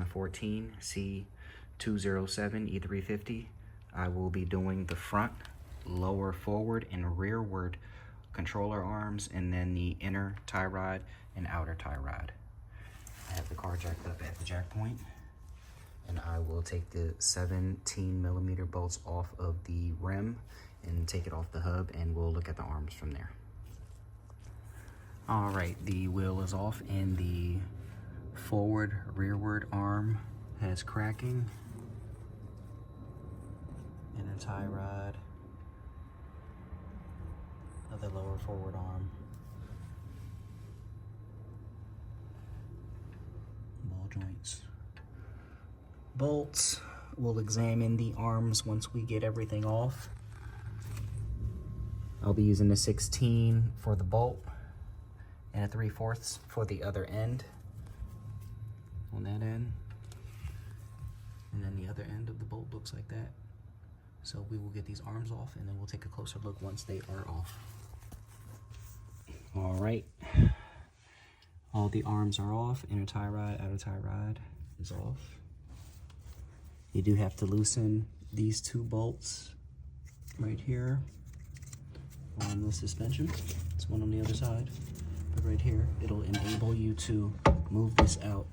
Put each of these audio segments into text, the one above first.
2014 C207 E350. I will be doing the front, lower forward, and rearward controller arms, and then the inner tie rod and outer tie rod. I have the car jacked up at the jack point, and I will take the 17mm bolts off of the rim and take it off the hub, and we'll look at the arms from there. All right, the wheel is off and the forward rearward arm has cracking. Inner tie rod of the lower forward arm. Ball joints. Bolts. We'll examine the arms once we get everything off. I'll be using a 16 for the bolt and a 3/4 for the other end on that end. And then the other end of the bolt looks like that. So we will get these arms off, and then we'll take a closer look once they are off. All right, all the arms are off. Inner tie rod, outer tie rod is off. You do have to loosen these two bolts right here on the suspension. There's one on the other side, but right here, it'll enable you to move this out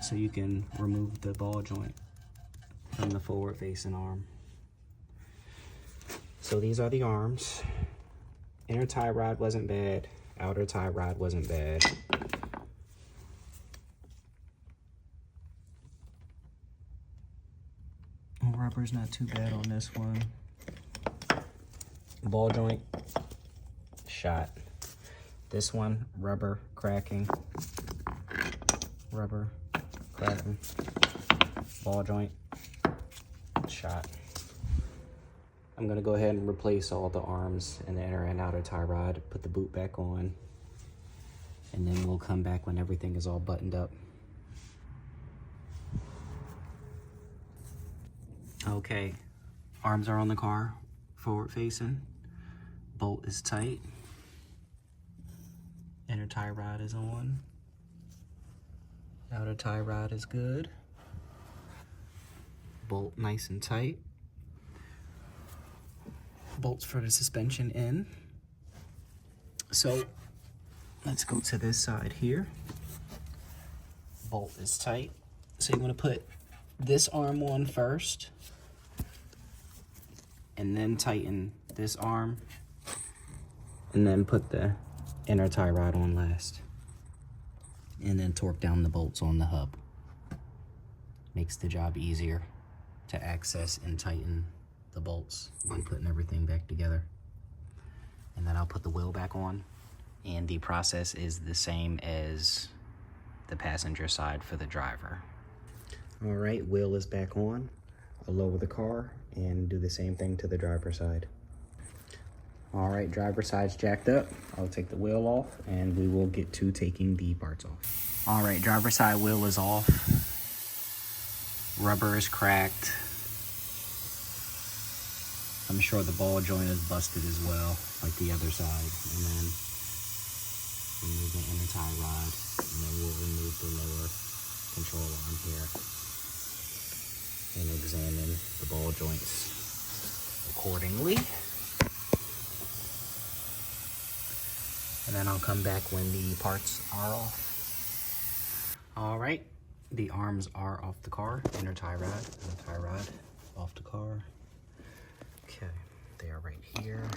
so you can remove the ball joint from the forward facing arm. So these are the arms. Inner tie rod wasn't bad. Outer tie rod wasn't bad. Rubber's not too bad on this one. Ball joint, shot. This one, rubber cracking. Rubber cracking. Ball joint, shot. I'm gonna go ahead and replace all the arms and the inner and outer tie rod, put the boot back on, and then we'll come back when everything is all buttoned up. Okay, arms are on the car, forward facing. Bolt is tight. Inner tie rod is on. Outer tie rod is good. Bolt nice and tight. Bolts for the suspension in. So let's go to this side here. Bolt is tight. So you want to put this arm on first, and then tighten this arm, and then put the inner tie rod on last, and then torque down the bolts on the hub. Makes the job easier to access and tighten the bolts when putting everything back together. And then I'll put the wheel back on, and the process is the same as the passenger side for the driver. All right, wheel is back on. I'll lower the car and do the same thing to the driver's side. All right, driver's side's jacked up. I'll take the wheel off, and we will get to taking the parts off. All right, driver's side wheel is off. Rubber is cracked. I'm sure the ball joint is busted as well, like the other side. And then remove the inner tie rod, and then we'll remove the lower control arm here and examine the ball joints accordingly. And then I'll come back when the parts are off. All right, the arms are off the car. Inner tie rod, outer tie rod off the car. Okay, they are right here.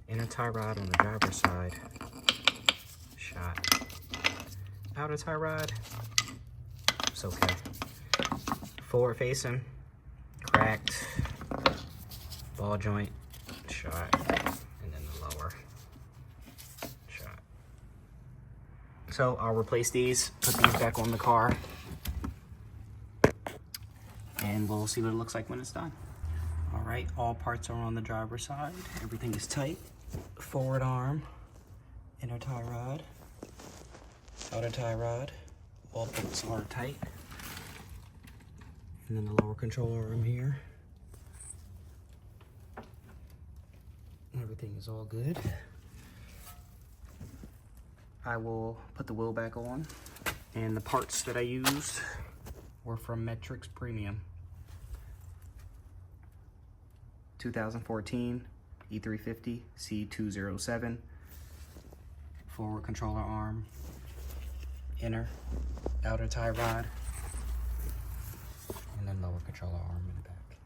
Inner tie rod on the driver's side, shot. Outer tie rod, it's okay. Forward facing, cracked. Ball joint, shot. And then the lower, shot. So I'll replace these, put these back on the car, and we'll see what it looks like when it's done. All right, all parts are on the driver's side. Everything is tight. Forward arm, inner tie rod, outer tie rod. All bolts are tight. And then the lower control arm here. Everything is all good. I will put the wheel back on, And the parts that I used were from Metrics Premium. 2014 E350 C207. Forward controller arm. Inner, outer tie rod. And then lower controller arm in the back.